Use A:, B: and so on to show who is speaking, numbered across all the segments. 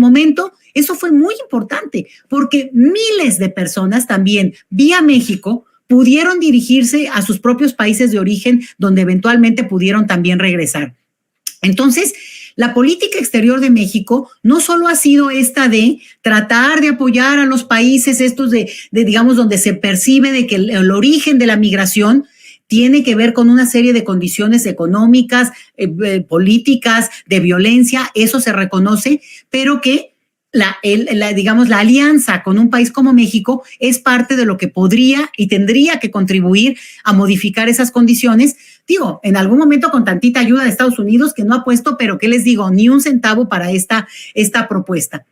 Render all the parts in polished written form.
A: momento eso fue muy importante porque miles de personas también vía México pudieron dirigirse a sus propios países de origen donde eventualmente pudieron también regresar. Entonces, la política exterior de México no solo ha sido esta de tratar de apoyar a los países estos digamos, donde se percibe de que el origen de la migración tiene que ver con una serie de condiciones económicas, políticas, de violencia, eso se reconoce, pero que digamos, la alianza con un país como México es parte de lo que podría y tendría que contribuir a modificar esas condiciones. Digo, en algún momento con tantita ayuda de Estados Unidos que no ha puesto, pero ¿qué les digo? Ni un centavo para esta propuesta.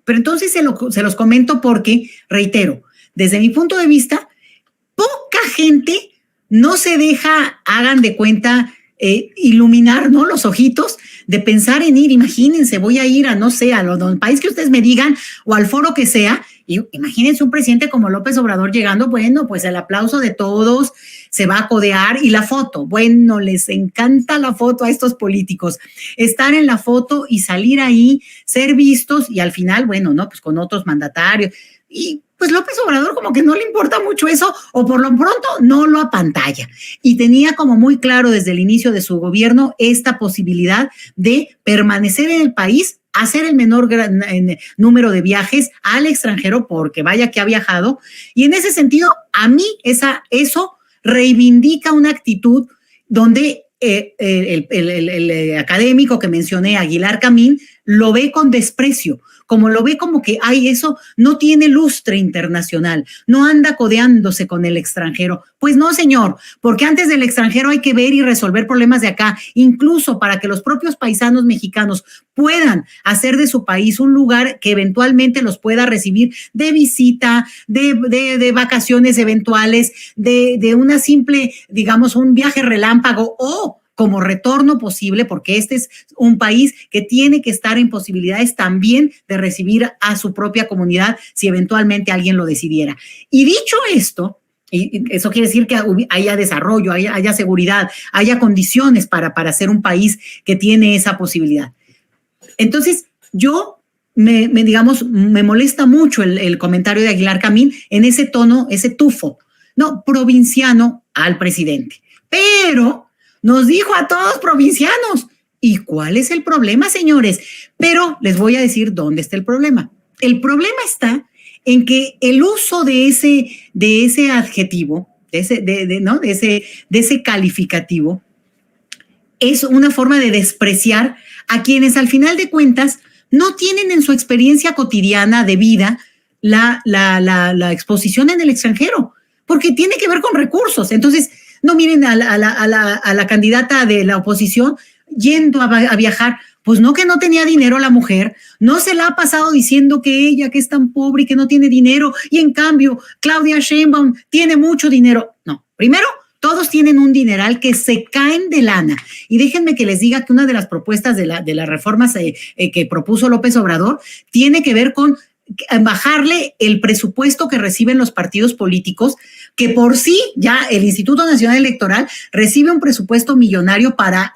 A: Pero entonces se los comento porque, reitero, desde mi punto de vista, poca gente no se deja, hagan de cuenta, iluminar, ¿no?, los ojitos de pensar en ir. Imagínense, voy a ir a, no sé, al país que ustedes me digan o al foro que sea, y imagínense un presidente como López Obrador llegando, bueno, pues el aplauso de todos, se va a codear y la foto, bueno, les encanta la foto a estos políticos, estar en la foto y salir ahí, ser vistos y al final, bueno, no, pues con otros mandatarios y pues López Obrador como que no le importa mucho eso o por lo pronto no lo apantalla y tenía como muy claro desde el inicio de su gobierno esta posibilidad de permanecer en el país, hacer el menor número de viajes al extranjero porque vaya que ha viajado y en ese sentido a mí eso reivindica una actitud donde el académico que mencioné, Aguilar Camín, lo ve con desprecio, como lo ve como que, ay, eso no tiene lustre internacional, no anda codeándose con el extranjero. Pues no, señor, porque antes del extranjero hay que ver y resolver problemas de acá, incluso para que los propios paisanos mexicanos puedan hacer de su país un lugar que eventualmente los pueda recibir de visita, de vacaciones eventuales, de una simple, digamos, un viaje relámpago o como retorno posible, porque este es un país que tiene que estar en posibilidades también de recibir a su propia comunidad si eventualmente alguien lo decidiera. Y dicho esto, y eso quiere decir que haya desarrollo, haya seguridad, haya condiciones para ser un país que tiene esa posibilidad. Entonces, yo digamos, me molesta mucho el comentario de Aguilar Camín en ese tono, ese tufo, no, provinciano al presidente. Pero nos dijo a todos provincianos. ¿Y cuál es el problema, señores? Pero les voy a decir dónde está el problema. El problema está en que el uso de ese adjetivo, de ese calificativo, es una forma de despreciar a quienes al final de cuentas no tienen en su experiencia cotidiana de vida la exposición en el extranjero, porque tiene que ver con recursos. Entonces, no miren a la candidata de la oposición yendo a viajar, pues no, que no tenía dinero la mujer, no se la ha pasado diciendo que ella, que es tan pobre y que no tiene dinero, y en cambio Claudia Sheinbaum tiene mucho dinero. No, primero, todos tienen un dineral que se caen de lana. Y déjenme que les diga que una de las propuestas de las reformas que propuso López Obrador tiene que ver con bajarle el presupuesto que reciben los partidos políticos, que por sí ya el Instituto Nacional Electoral recibe un presupuesto millonario para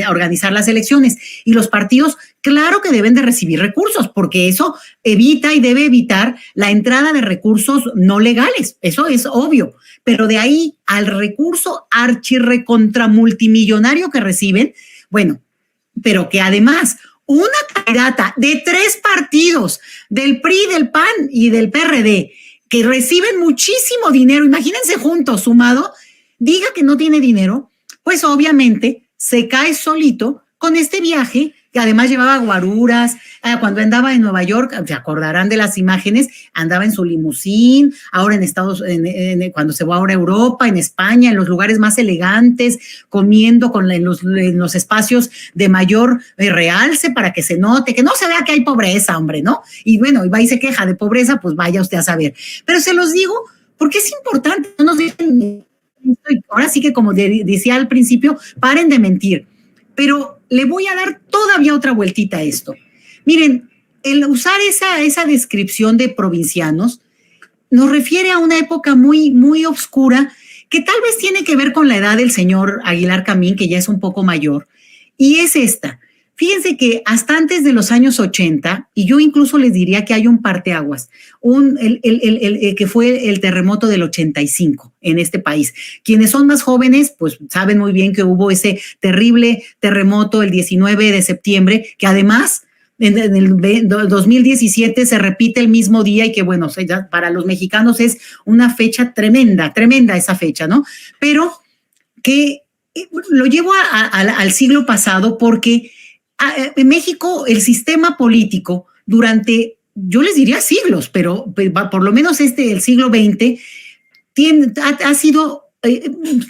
A: organizar las elecciones y los partidos, claro que deben de recibir recursos porque eso evita y debe evitar la entrada de recursos no legales, eso es obvio, pero de ahí al recurso archirrecontra multimillonario que reciben, bueno, pero que además una candidata de 3 partidos, del PRI, del PAN y del PRD, que reciben muchísimo dinero, imagínense juntos, sumado, diga que no tiene dinero, pues obviamente se cae solito con este viaje, que además llevaba guaruras. Cuando andaba en Nueva York, se acordarán de las imágenes, andaba en su limusín, ahora cuando se va ahora a Europa, en España, en los lugares más elegantes, comiendo en los espacios de mayor realce para que se note, que no se vea que hay pobreza, hombre, ¿no? Y bueno, y va y se queja de pobreza, pues vaya usted a saber. Pero se los digo porque es importante, no nos dejen, ahora sí que como decía al principio, paren de mentir. Pero le voy a dar todavía otra vueltita a esto. Miren, el usar esa descripción de provincianos nos refiere a una época muy, muy oscura que tal vez tiene que ver con la edad del señor Aguilar Camín, que ya es un poco mayor, y es esta. Fíjense que hasta antes de los años 80, y yo incluso les diría que hay un parteaguas, que fue el terremoto del 85 en este país. Quienes son más jóvenes, pues saben muy bien que hubo ese terrible terremoto el 19 de septiembre, que además en el 2017 se repite el mismo día y que, bueno, para los mexicanos es una fecha tremenda, tremenda esa fecha, ¿no? Pero que lo llevo al siglo pasado porque en México el sistema político durante, yo les diría siglos, pero por lo menos el siglo XX ha sido,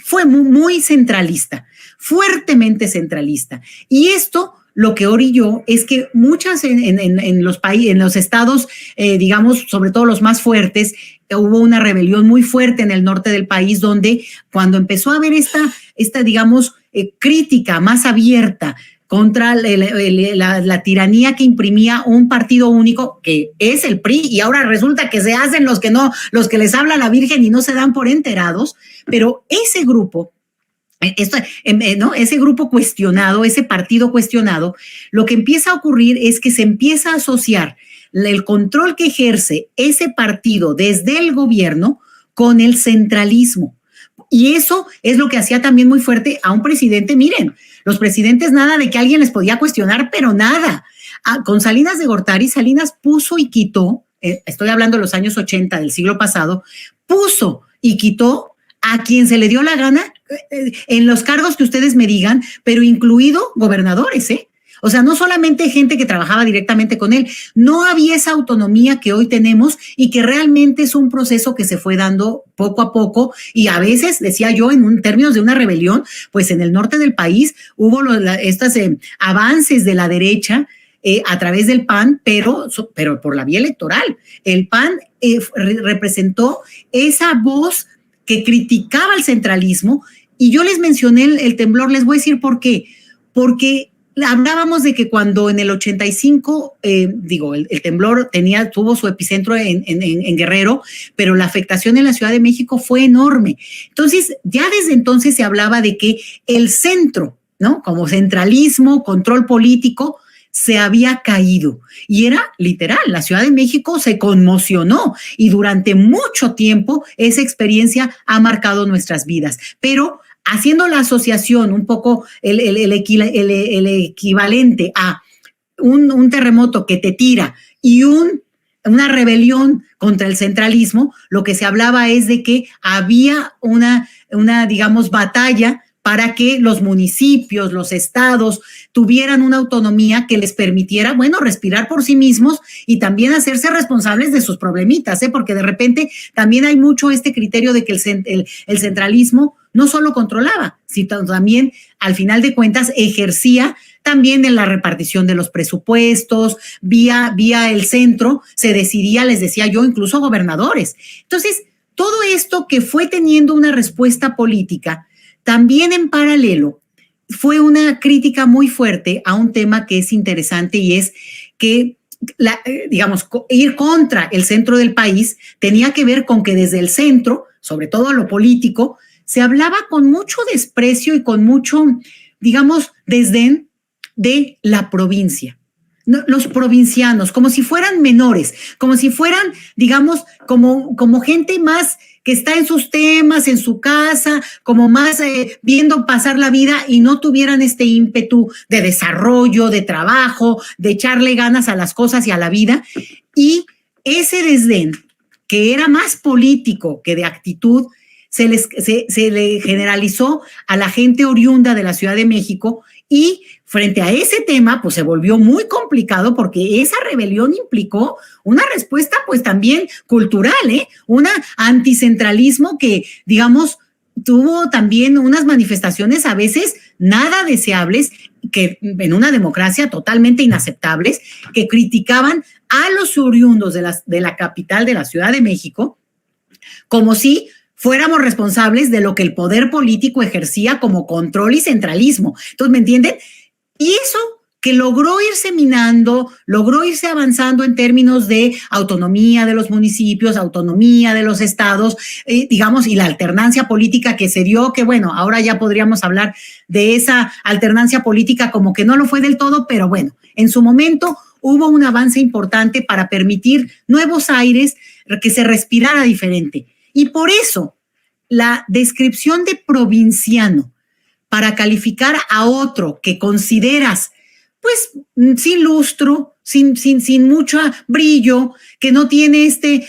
A: fue muy centralista, fuertemente centralista. Y esto lo que orilló es que muchas en los países, en los estados, digamos, sobre todo los más fuertes, hubo una rebelión muy fuerte en el norte del país, donde cuando empezó a haber esta digamos, crítica más abierta contra la tiranía que imprimía un partido único, que es el PRI, y ahora resulta que se hacen los que les habla la Virgen y no se dan por enterados, pero ese grupo, ¿no? Ese grupo cuestionado, ese partido cuestionado, lo que empieza a ocurrir es que se empieza a asociar el control que ejerce ese partido desde el gobierno con el centralismo. Y eso es lo que hacía también muy fuerte a un presidente. Miren, los presidentes nada de que alguien les podía cuestionar, pero nada. Con Salinas de Gortari, Salinas puso y quitó, estoy hablando de los años 80 del siglo pasado, puso y quitó a quien se le dio la gana en los cargos que ustedes me digan, pero incluido gobernadores, ¿eh? O sea, no solamente gente que trabajaba directamente con él, no había esa autonomía que hoy tenemos y que realmente es un proceso que se fue dando poco a poco y a veces, decía yo, en términos de una rebelión, pues en el norte del país hubo estos avances de la derecha a través del PAN, pero por la vía electoral. El PAN representó esa voz que criticaba el centralismo y yo les mencioné el temblor, les voy a decir por qué. Porque hablábamos de que cuando en el 85, el temblor tuvo su epicentro en Guerrero, pero la afectación en la Ciudad de México fue enorme. Entonces, ya desde entonces se hablaba de que el centro, ¿no? Como centralismo, control político, se había caído. Y era literal, la Ciudad de México se conmocionó y durante mucho tiempo esa experiencia ha marcado nuestras vidas. Pero haciendo la asociación un poco el equivalente a un terremoto que te tira y una rebelión contra el centralismo, lo que se hablaba es de que había una digamos, batalla para que los municipios, los estados tuvieran una autonomía que les permitiera, bueno, respirar por sí mismos y también hacerse responsables de sus problemitas, porque de repente también hay mucho este criterio de que el centralismo no solo controlaba, sino también, al final de cuentas, ejercía también en la repartición de los presupuestos, vía el centro, se decidía, les decía yo, incluso gobernadores. Entonces, todo esto que fue teniendo una respuesta política, también en paralelo, fue una crítica muy fuerte a un tema que es interesante y es que, digamos, ir contra el centro del país tenía que ver con que desde el centro, sobre todo lo político, se hablaba con mucho desprecio y con mucho, digamos, desdén de la provincia. Los provincianos, como si fueran menores, como si fueran, digamos, como gente más que está en sus temas, en su casa, como más viendo pasar la vida y no tuvieran este ímpetu de desarrollo, de trabajo, de echarle ganas a las cosas y a la vida. Y ese desdén, que era más político que de actitud, se le generalizó a la gente oriunda de la Ciudad de México y frente a ese tema, pues se volvió muy complicado porque esa rebelión implicó una respuesta pues también cultural, un anticentralismo que, digamos, tuvo también unas manifestaciones a veces nada deseables, que en una democracia totalmente inaceptables, que criticaban a los oriundos de la capital de la Ciudad de México como si fuéramos responsables de lo que el poder político ejercía como control y centralismo. Entonces, ¿me entienden? Y eso que logró irse minando, logró irse avanzando en términos de autonomía de los municipios, autonomía de los estados, digamos, y la alternancia política que se dio, que bueno, ahora ya podríamos hablar de esa alternancia política como que no lo fue del todo, pero bueno, en su momento hubo un avance importante para permitir nuevos aires, que se respirara diferente. Y por eso la descripción de provinciano para calificar a otro que consideras pues sin lustro, sin mucho brillo, que no tiene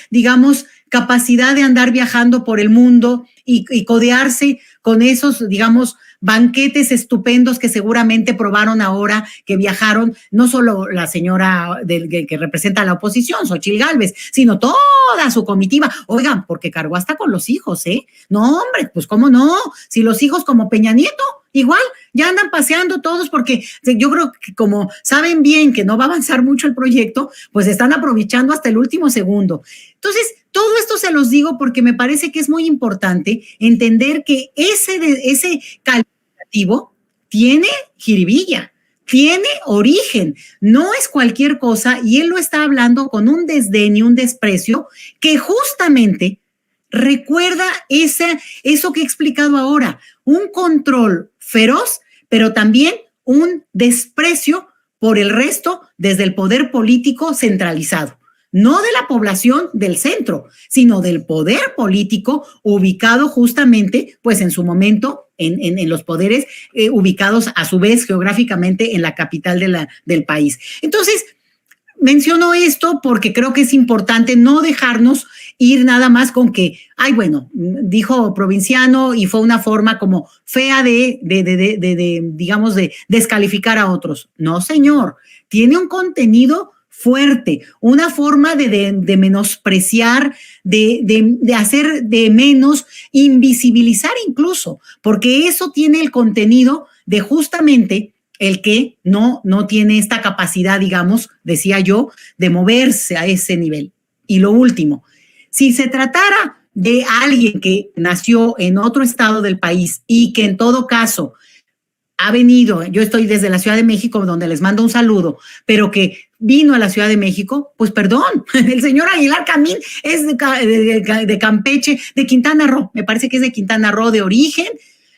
A: digamos, capacidad de andar viajando por el mundo y codearse con esos, digamos, banquetes estupendos que seguramente probaron ahora que viajaron, no solo la señora que representa a la oposición, Xochitl Gálvez, sino toda su comitiva. Oigan, porque cargó hasta con los hijos, ¿eh? No, hombre, pues cómo no, si los hijos como Peña Nieto, igual, ya andan paseando todos porque yo creo que como saben bien que no va a avanzar mucho el proyecto, pues están aprovechando hasta el último segundo. Entonces, todo esto se los digo porque me parece que es muy importante entender que ese calificativo tiene jiribilla, tiene origen, no es cualquier cosa, y él lo está hablando con un desdén y un desprecio que justamente recuerda eso que he explicado ahora, un control feroz, pero también un desprecio por el resto desde el poder político centralizado. No de la población del centro, sino del poder político ubicado justamente, pues en su momento, en los poderes ubicados a su vez geográficamente en la capital del país. Entonces, menciono esto porque creo que es importante no dejarnos ir nada más con que, ay, bueno, dijo provinciano y fue una forma como fea digamos, de descalificar a otros. No, señor, tiene un contenido fuerte, una forma de menospreciar, de hacer de menos, invisibilizar incluso, porque eso tiene el contenido de justamente el que no tiene esta capacidad, digamos, decía yo, de moverse a ese nivel. Y lo último, si se tratara de alguien que nació en otro estado del país y que en todo caso ha venido, yo estoy desde la Ciudad de México, donde les mando un saludo, pero que vino a la Ciudad de México, pues perdón, el señor Aguilar Camín es de Campeche, de Quintana Roo, me parece que es de Quintana Roo de origen,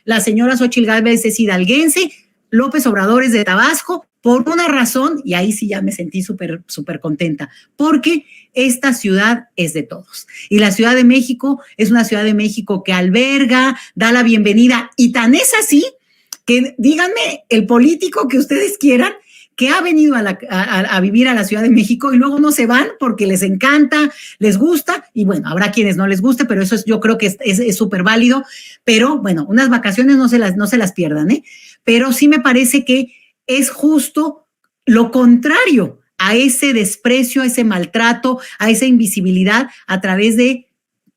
A: la señora Xochitl Gálvez es hidalguense, López Obrador es de Tabasco, por una razón, y ahí sí ya me sentí súper contenta, porque esta ciudad es de todos. Y la Ciudad de México es una Ciudad de México que alberga, da la bienvenida, y tan es así que díganme el político que ustedes quieran que ha venido a vivir a la Ciudad de México y luego no se van porque les encanta, les gusta, y bueno, habrá quienes no les guste, pero eso yo creo que es súper válido, pero bueno, unas vacaciones no se las pierdan, ¿eh? Pero sí me parece que es justo lo contrario a ese desprecio, a ese maltrato, a esa invisibilidad a través de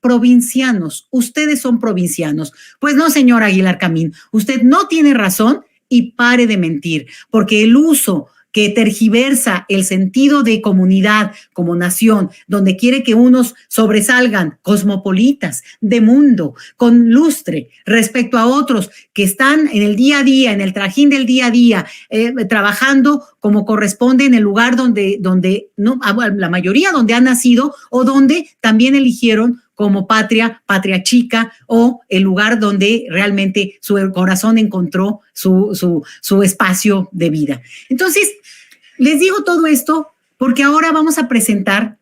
A: provincianos. Ustedes son provincianos. Pues no, señor Aguilar Camín, usted no tiene razón y pare de mentir, porque el uso que tergiversa el sentido de comunidad como nación, donde quiere que unos sobresalgan cosmopolitas, de mundo, con lustre, respecto a otros que están en el día a día, en el trajín del día a día, trabajando como corresponde en el lugar donde no, la mayoría donde han nacido o donde también eligieron como patria chica o el lugar donde realmente su corazón encontró su espacio de vida. Entonces, les digo todo esto porque ahora vamos a presentar